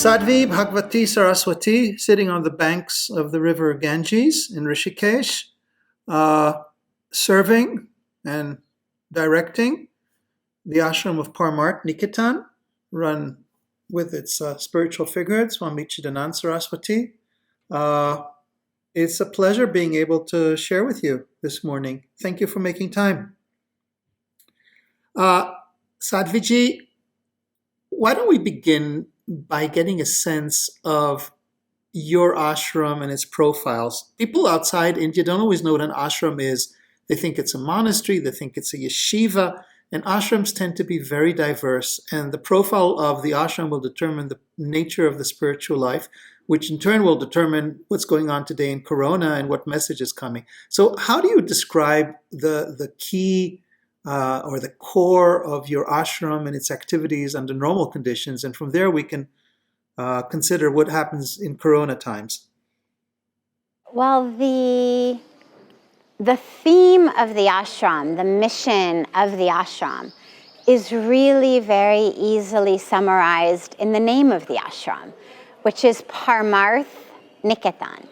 Sadhvi Bhagawati Saraswati, sitting on the banks of the river Ganges in Rishikesh, serving and directing the ashram of Parmarth Niketan, run with its spiritual figure, Swami Chidanand Saraswati. It's a pleasure being able to share with you this morning. Thank you for making time. Sadhviji, why don't we begin by getting a sense of your ashram and its profiles? People outside India don't always know what an ashram is. They think it's a monastery, they think it's a yeshiva, and ashrams tend to be very diverse. And the profile of the ashram will determine the nature of the spiritual life, which in turn will determine what's going on today in Corona and what message is coming. So how do you describe the key or the core of your ashram and its activities under normal conditions? And from there we can consider what happens in Corona times. Well, the theme of the ashram, the mission of the ashram, is really very easily summarized in the name of the ashram, which is Parmarth Niketan.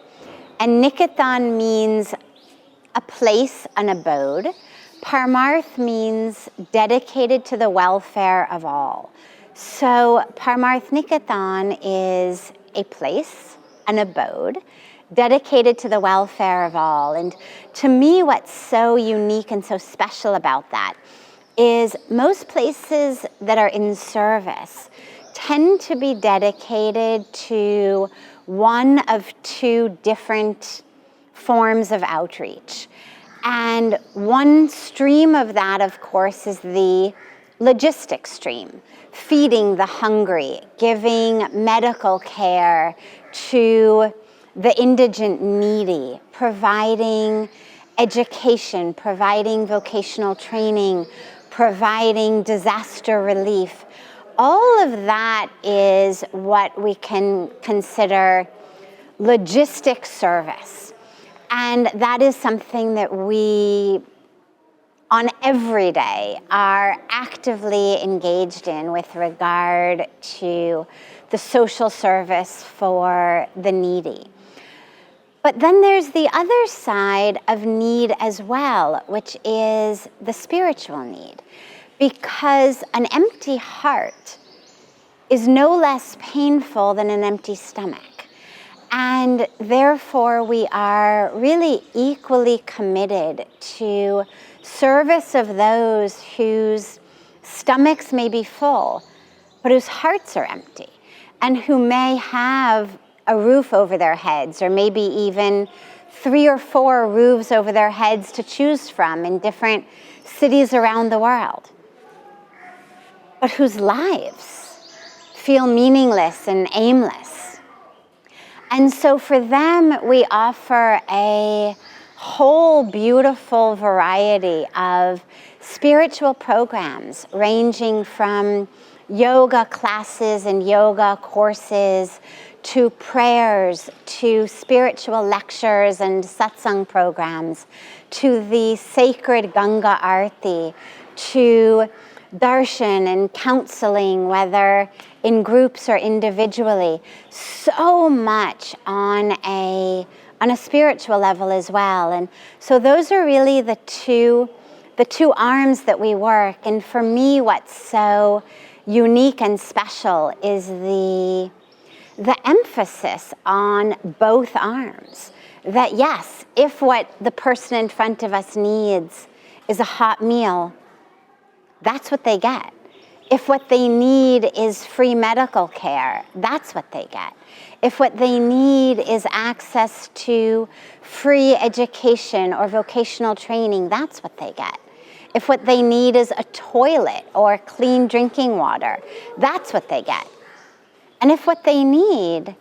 And Niketan means a place, an abode. Parmarth means dedicated to the welfare of all. So Parmarth Niketan is a place, an abode, dedicated to the welfare of all. And to me, what's so unique and so special about that is most places that are in service tend to be dedicated to one of two different forms of outreach. And one stream of that, of course, is the logistic stream, feeding the hungry, giving medical care to the indigent needy, providing education, providing vocational training, providing disaster relief. All of that is what we can consider logistic service. And that is something that we, on every day, are actively engaged in with regard to the social service for the needy. But then there's the other side of need as well, which is the spiritual need. Because an empty heart is no less painful than an empty stomach. And therefore, we are really equally committed to service of those whose stomachs may be full, but whose hearts are empty, and who may have a roof over their heads, or maybe even 3 or 4 roofs over their heads to choose from in different cities around the world, but whose lives feel meaningless and aimless. And so for them, we offer a whole beautiful variety of spiritual programs, ranging from yoga classes and yoga courses, to prayers, to spiritual lectures and satsang programs, to the sacred Ganga Aarti, to darshan and counseling, whether in groups or individually. So much on a spiritual level as well. And so those are really the two arms that we work. And for me, what's so unique and special is the emphasis on both arms. That yes, if what the person in front of us needs is a hot meal, that's what they get. If what they need is free medical care, that's what they get. If what they need is access to free education or vocational training, that's what they get. If what they need is a toilet or clean drinking water, that's what they get. And if what they need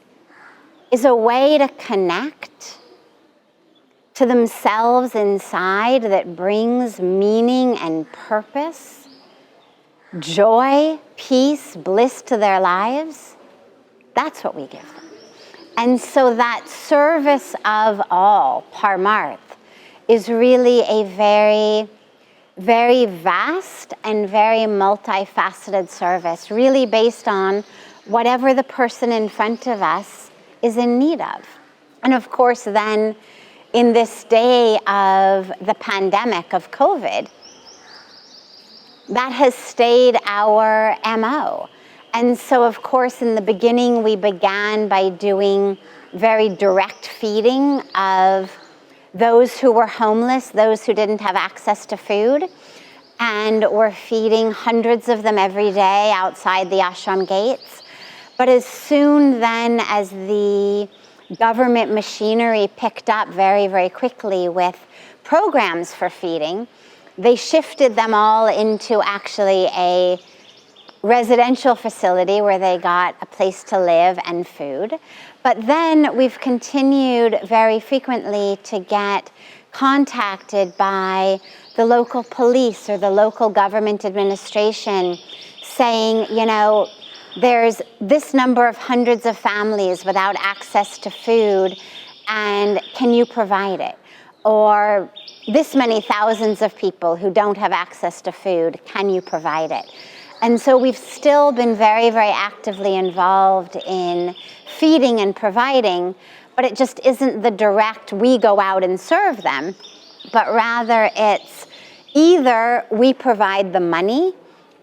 is a way to connect to themselves inside that brings meaning and purpose, joy, peace, bliss to their lives, that's what we give them. And so that service of all, Parmarth, is really a very, very vast and very multifaceted service, really based on whatever the person in front of us is in need of. And of course, then in this day of the pandemic of COVID, that has stayed our MO. And so, of course, in the beginning, we began by doing very direct feeding of those who were homeless, those who didn't have access to food. And we're feeding hundreds of them every day outside the ashram gates. But as soon then as the government machinery picked up very, very quickly with programs for feeding, they shifted them all into actually a residential facility where they got a place to live and food. But then we've continued very frequently to get contacted by the local police or the local government administration saying, you know, there's this number of hundreds of families without access to food, and can you provide it? Or this many thousands of people who don't have access to food, can you provide it? And so we've still been very, very actively involved in feeding and providing, but it just isn't the direct, we go out and serve them, but rather it's either we provide the money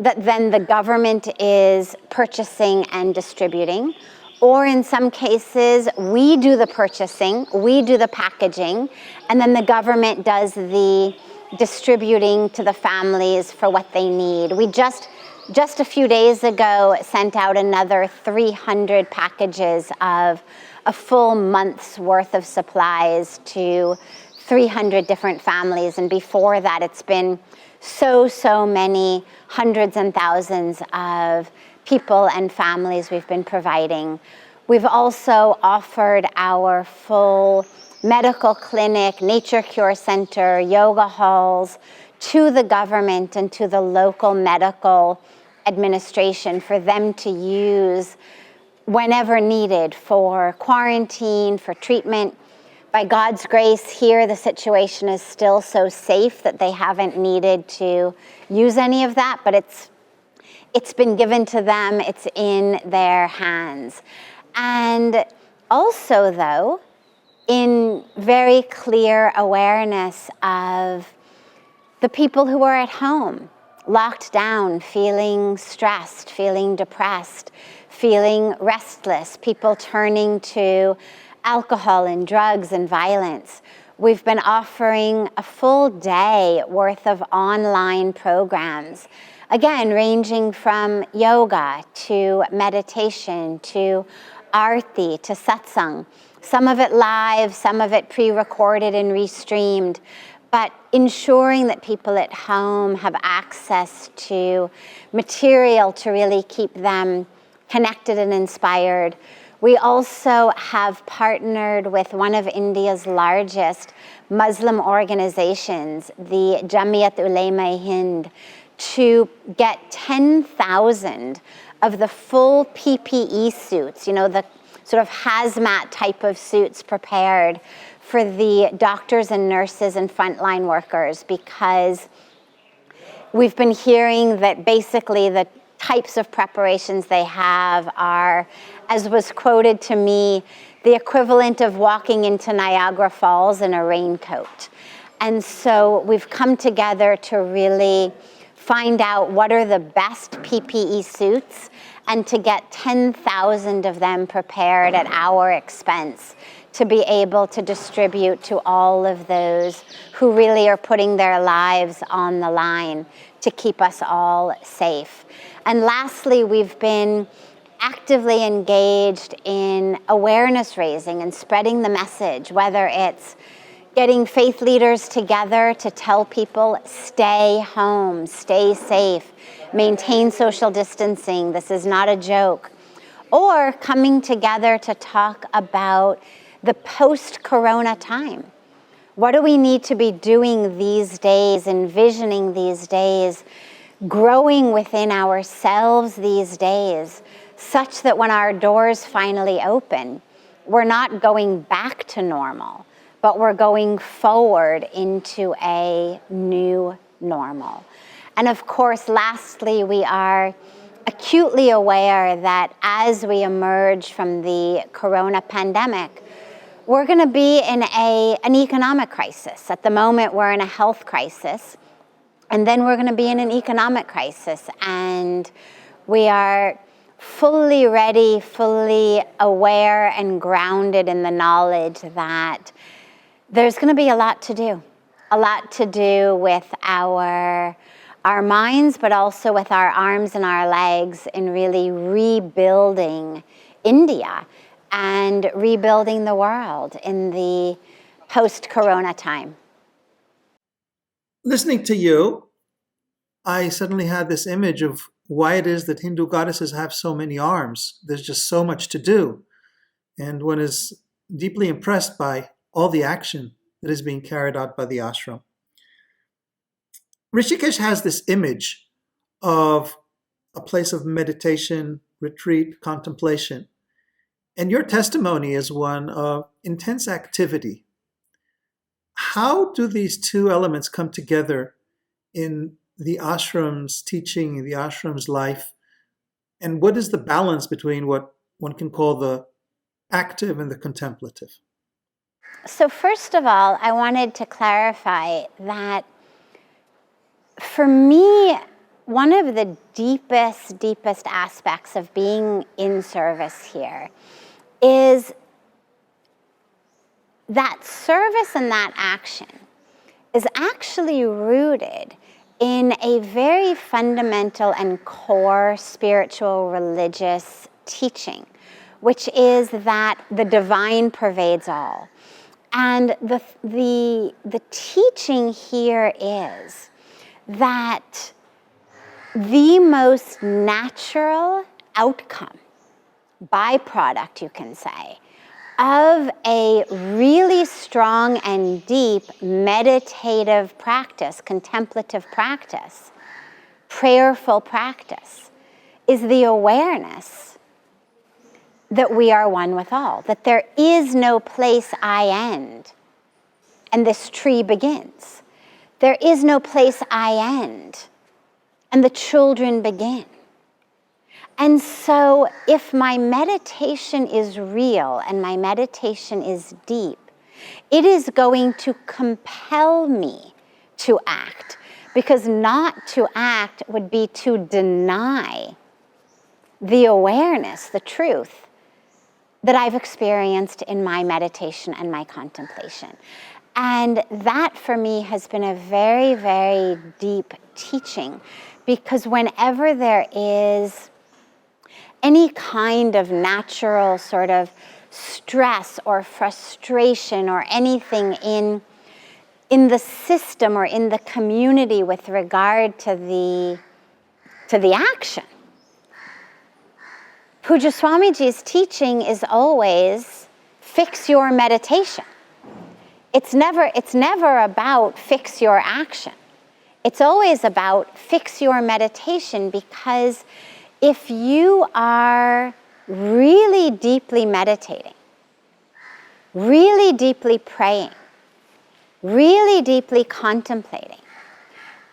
that then the government is purchasing and distributing, or in some cases, we do the purchasing, we do the packaging, and then the government does the distributing to the families for what they need. We just a few days ago sent out another 300 packages of a full month's worth of supplies to 300 different families. And before that, it's been so many hundreds and thousands of people and families we've been providing. We've also offered our full medical clinic, nature cure center, yoga halls to the government and to the local medical administration for them to use whenever needed for quarantine, for treatment. By God's grace, here the situation is still so safe that they haven't needed to use any of that, but it's been given to them, it's in their hands. And also, though, in very clear awareness of the people who are at home, locked down, feeling stressed, feeling depressed, feeling restless, people turning to alcohol and drugs and violence. We've been offering a full day worth of online programs, again, ranging from yoga to meditation to arti to satsang, some of it live, some of it pre-recorded and restreamed, but ensuring that people at home have access to material to really keep them connected and inspired. We also have partnered with one of India's largest Muslim organizations, the Jamiyat Ulema-e-Hind, to get 10,000 of the full PPE suits, you know, the sort of hazmat type of suits prepared for the doctors and nurses and frontline workers, because we've been hearing that basically the types of preparations they have are, as was quoted to me, the equivalent of walking into Niagara Falls in a raincoat. And so we've come together to really find out what are the best PPE suits and to get 10,000 of them prepared at our expense to be able to distribute to all of those who really are putting their lives on the line to keep us all safe. And lastly, we've been actively engaged in awareness raising and spreading the message, whether it's getting faith leaders together to tell people, stay home, stay safe, maintain social distancing, this is not a joke, or coming together to talk about the post-corona time. What do we need to be doing these days, envisioning these days, growing within ourselves these days, such that when our doors finally open, we're not going back to normal, but we're going forward into a new normal. And of course, lastly, we are acutely aware that as we emerge from the corona pandemic, we're going to be in an economic crisis. At the moment, we're in a health crisis, and then we're going to be in an economic crisis. And we are fully ready, fully aware, and grounded in the knowledge that there's going to be a lot to do with our minds, but also with our arms and our legs in really rebuilding India and rebuilding the world in the post-corona time. Listening to you, I suddenly had this image of why it is that Hindu goddesses have so many arms. There's just so much to do. And one is deeply impressed by all the action that is being carried out by the ashram. Rishikesh has this image of a place of meditation, retreat, contemplation. And your testimony is one of intense activity. How do these two elements come together in the ashram's teaching, the ashram's life? And what is the balance between what one can call the active and the contemplative? So first of all, I wanted to clarify that for me, one of the deepest aspects of being in service here is that service and that action is actually rooted in a very fundamental and core spiritual religious teaching, which is that the divine pervades all. And the teaching here is that the most natural outcome, byproduct, you can say, of a really strong and deep meditative practice, contemplative practice, prayerful practice, is the awareness that we are one with all, that there is no place I end and this tree begins. There is no place I end and the children begin. And so if my meditation is real and my meditation is deep, it is going to compel me to act, because not to act would be to deny the awareness, the truth that I've experienced in my meditation and my contemplation. And that for me has been a very, very deep teaching, because whenever there is any kind of natural sort of stress or frustration or anything in the system or in the community with regard to the action, Puja Swamiji's teaching is always fix your meditation. It's never about fix your action. It's always about fix your meditation, because if you are really deeply meditating, really deeply praying, really deeply contemplating,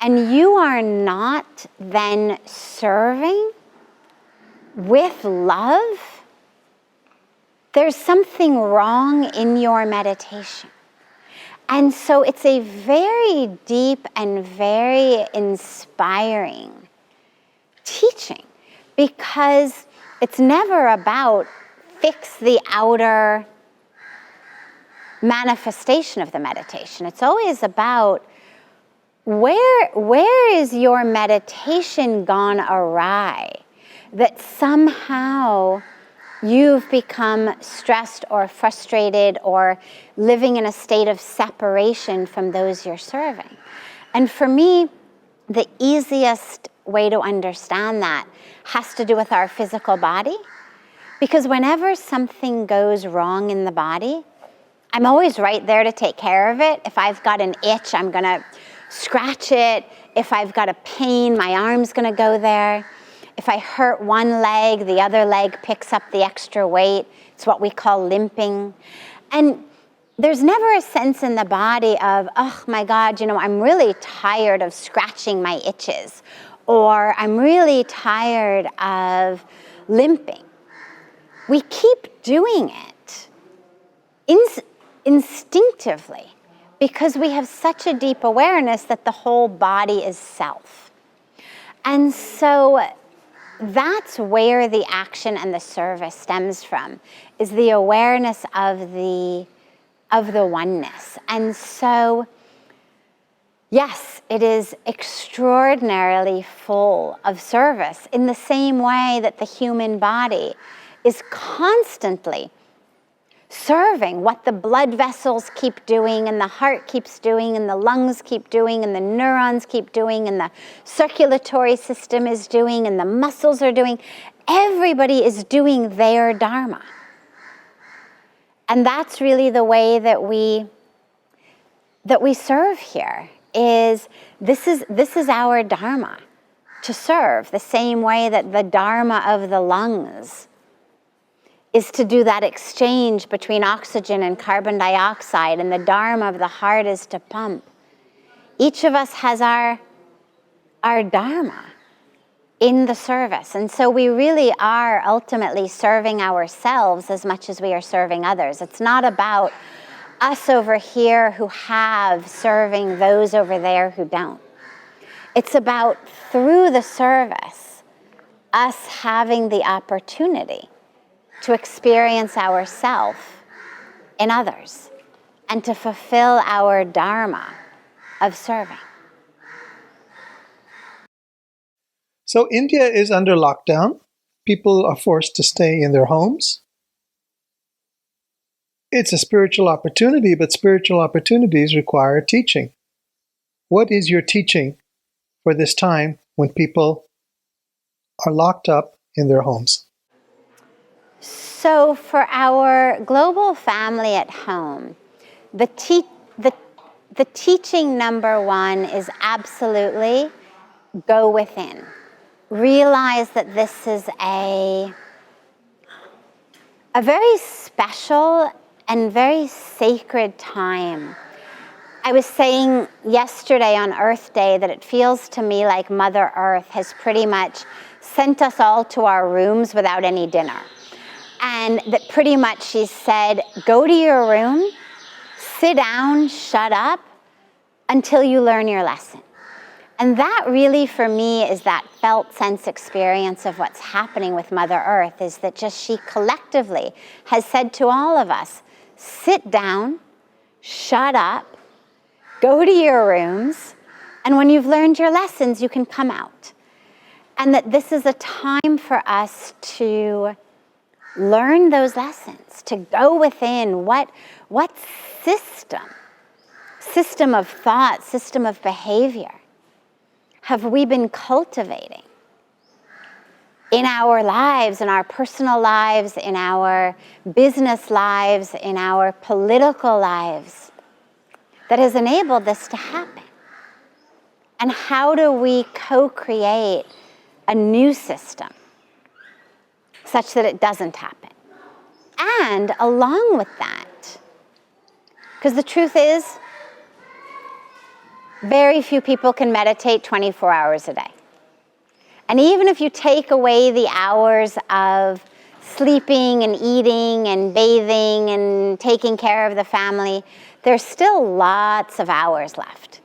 and you are not then serving with love, there's something wrong in your meditation. And so it's a very deep and very inspiring teaching, because it's never about fix the outer manifestation of the meditation. It's always about where is your meditation gone awry, that somehow you've become stressed or frustrated or living in a state of separation from those you're serving. And for me, the easiest way to understand that has to do with our physical body, because whenever something goes wrong in the body, I'm always right there to take care of it. If I've got an itch, I'm gonna scratch it. If I've got a pain, my arm's gonna go there. If I hurt one leg, the other leg picks up the extra weight. It's what we call limping. And there's never a sense in the body of, oh my God, I'm really tired of scratching my itches. or I'm really tired of limping. We keep doing it instinctively because we have such a deep awareness that the whole body is self. And so that's where the action and the service stems from, is the awareness of the oneness. And so, yes, it is extraordinarily full of service in the same way that the human body is constantly serving what the blood vessels keep doing, and the heart keeps doing, and the lungs keep doing, and the neurons keep doing, and the circulatory system is doing, and the muscles are doing. Everybody is doing their dharma. And that's really the way that we serve here, is this is our dharma, to serve the same way that the dharma of the lungs is to do that exchange between oxygen and carbon dioxide, and the dharma of the heart is to pump. Each of us has our dharma in the service. And so we really are ultimately serving ourselves as much as we are serving others. It's not about us over here who have serving those over there who don't. It's about, through the service, us having the opportunity to experience ourselves in others and to fulfill our dharma of serving. So India is under lockdown. People are forced to stay in their homes. It's a spiritual opportunity, but spiritual opportunities require teaching. What is your teaching for this time when people are locked up in their homes? So for our global family at home, the teaching number one is absolutely go within. Realize that this is a very special and very sacred time. I was saying yesterday on Earth Day that it feels to me like Mother Earth has pretty much sent us all to our rooms without any dinner. And that pretty much she said, go to your room, sit down, shut up until you learn your lesson. And that really, for me, is that felt sense experience of what's happening with Mother Earth, is that just she collectively has said to all of us, sit down, shut up, go to your rooms, and when you've learned your lessons, you can come out. And that this is a time for us to learn those lessons, to go within what system of thought, system of behavior have we been cultivating in our lives, in our personal lives, in our business lives, in our political lives, that has enabled this to happen? And how do we co-create a new system such that it doesn't happen? And along with that, because the truth is, very few people can meditate 24 hours a day. And even if you take away the hours of sleeping and eating and bathing and taking care of the family, there's still lots of hours left.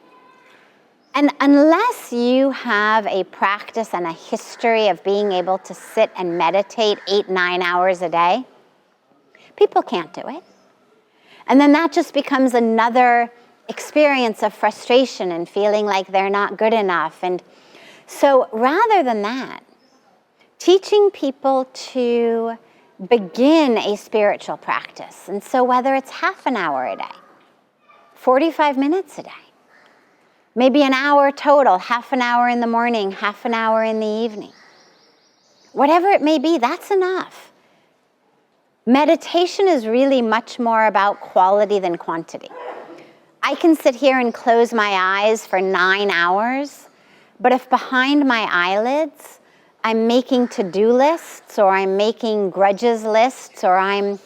And unless you have a practice and a history of being able to sit and meditate 8-9 hours a day, people can't do it. And then that just becomes another experience of frustration and feeling like they're not good enough. And so rather than that, teaching people to begin a spiritual practice. And so whether it's half an hour a day, 45 minutes a day, maybe an hour total, half an hour in the morning, half an hour in the evening. Whatever it may be, that's enough. Meditation is really much more about quality than quantity. I can sit here and close my eyes for 9 hours, but if behind my eyelids I'm making to-do lists, or I'm making grudges lists, or I'm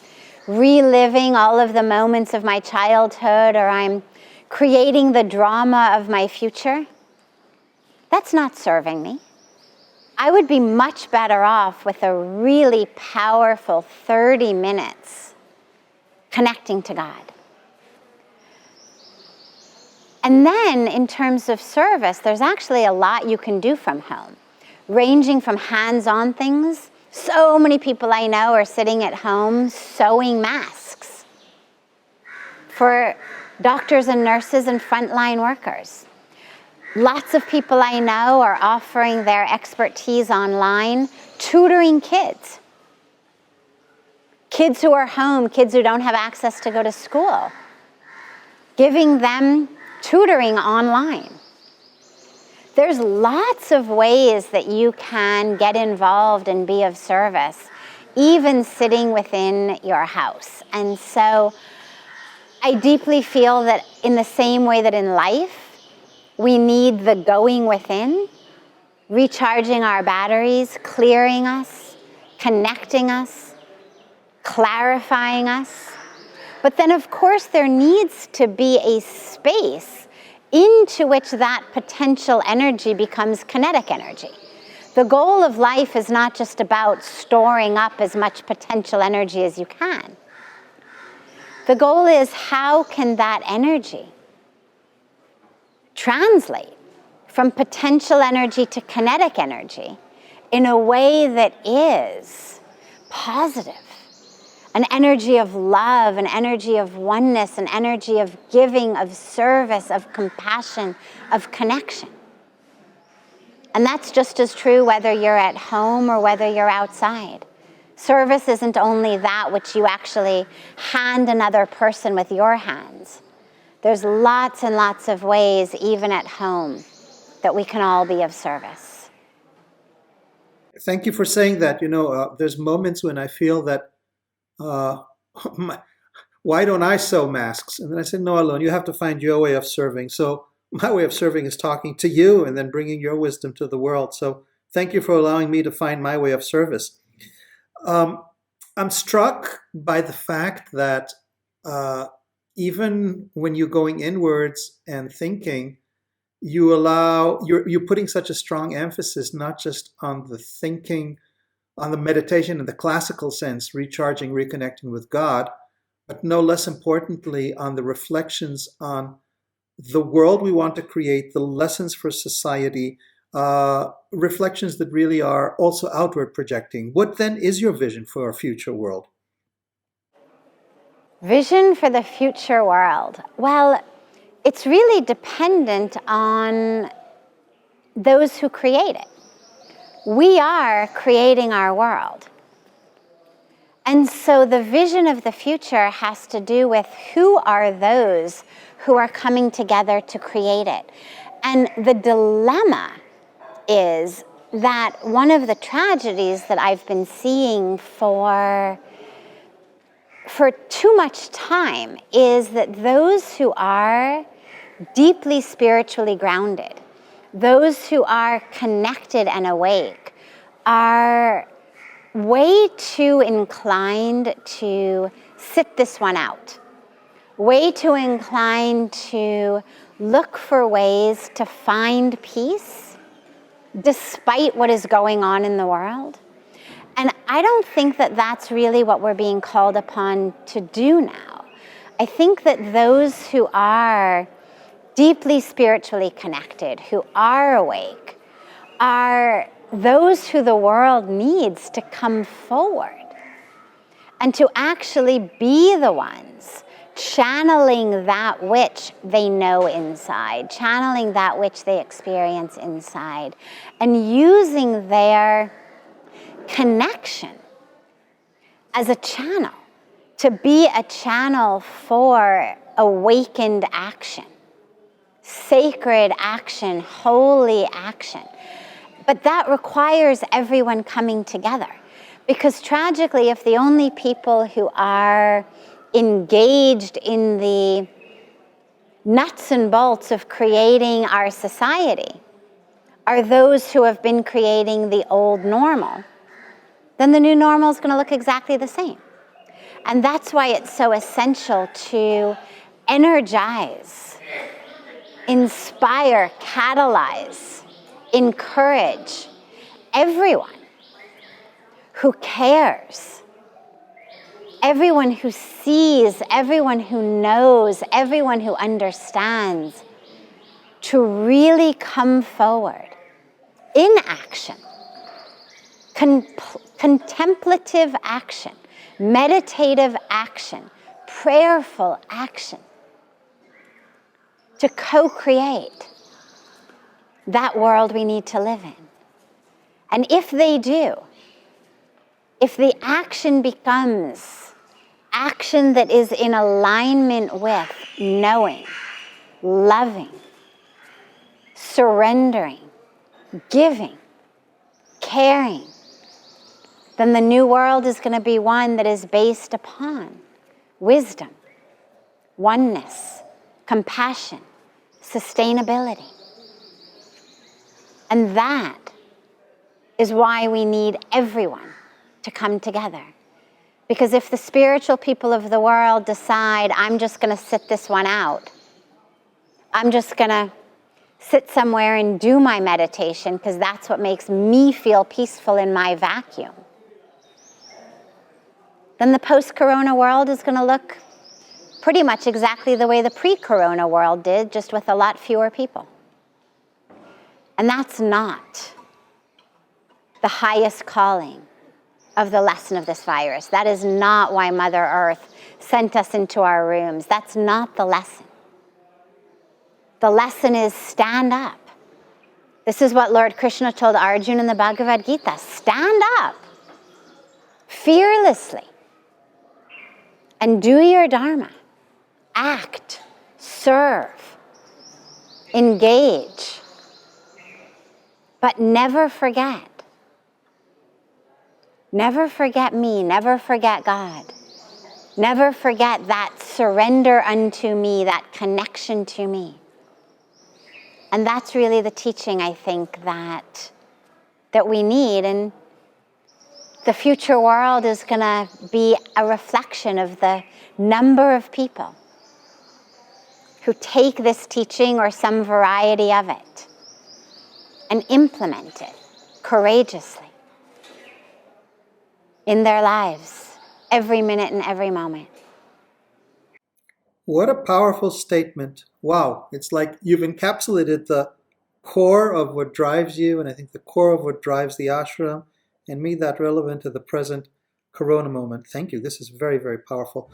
reliving all of the moments of my childhood, or I'm creating the drama of my future, That's not serving me. I would be much better off with a really powerful 30 minutes connecting to God. And then in terms of service, there's actually a lot you can do from home, ranging from hands-on things. So many people I know are sitting at home sewing masks for doctors and nurses and frontline workers. Lots of people I know are offering their expertise online, tutoring kids. Kids who are home, kids who don't have access to go to school, giving them tutoring online. There's lots of ways that you can get involved and be of service, even sitting within your house. And so I deeply feel that in the same way that in life, we need the going within, recharging our batteries, clearing us, connecting us, clarifying us. But then, of course, there needs to be a space into which that potential energy becomes kinetic energy. The goal of life is not just about storing up as much potential energy as you can. The goal is, how can that energy translate from potential energy to kinetic energy in a way that is positive? An energy of love, an energy of oneness, an energy of giving, of service, of compassion, of connection. And that's just as true whether you're at home or whether you're outside. Service isn't only that which you actually hand another person with your hands. There's lots and lots of ways, even at home, that we can all be of service. Thank you for saying that. There's moments when I feel that, why don't I sew masks? And then I said, no, Alon, you have to find your way of serving. So my way of serving is talking to you and then bringing your wisdom to the world. So thank you for allowing me to find my way of service. I'm struck by the fact that even when you're going inwards and thinking, you're putting such a strong emphasis not just on the thinking, on the meditation in the classical sense, recharging, reconnecting with God, but no less importantly on the reflections on the world we want to create, the lessons for society, reflections that really are also outward projecting. What then is your vision for our future world? Vision for the future world. Well, it's really dependent on those who create it. We are creating our world. And so the vision of the future has to do with who are those who are coming together to create it. And the dilemma is that one of the tragedies that I've been seeing for too much time is that those who are deeply spiritually grounded, those who are connected and awake, are way too inclined to sit this one out, way too inclined to look for ways to find peace despite what is going on in the world. And I don't think that that's really what we're being called upon to do now. I think that those who are deeply spiritually connected, who are awake, are those who the world needs to come forward and to actually be the ones channeling that which they know inside, channeling that which they experience inside, and using their connection as a channel, to be a channel for awakened action, sacred action, holy action. But that requires everyone coming together. Because tragically, if the only people who are engaged in the nuts and bolts of creating our society are those who have been creating the old normal, then the new normal is going to look exactly the same. And that's why it's so essential to energize, inspire, catalyze encourage everyone who cares, everyone who sees, everyone who knows, everyone who understands, to really come forward in action, contemplative action, meditative action, prayerful action, to co-create that world we need to live in. And if they do, if the action becomes action that is in alignment with knowing, loving, surrendering, giving, caring, then the new world is going to be one that is based upon wisdom, oneness, compassion, sustainability. And that is why we need everyone to come together. Because if the spiritual people of the world decide, I'm just going to sit this one out, I'm just going to sit somewhere and do my meditation because that's what makes me feel peaceful in my vacuum, then the post-corona world is going to look pretty much exactly the way the pre-corona world did, just with a lot fewer people. And that's not the highest calling of the lesson of this virus. That is not why Mother Earth sent us into our rooms. That's not the lesson. The lesson is stand up. This is what Lord Krishna told Arjuna in the Bhagavad Gita. Stand up fearlessly and do your dharma. Act, serve, engage, but never forget. Never forget me, never forget God. Never forget that surrender unto me, that connection to me. And that's really the teaching, I think, that we need. And the future world is going to be a reflection of the number of people who take this teaching or some variety of it and implement it courageously in their lives, every minute and every moment. What a powerful statement. Wow. It's like you've encapsulated the core of what drives you, and I think the core of what drives the ashram, and made that relevant to the present corona moment. Thank you. This is very, very powerful.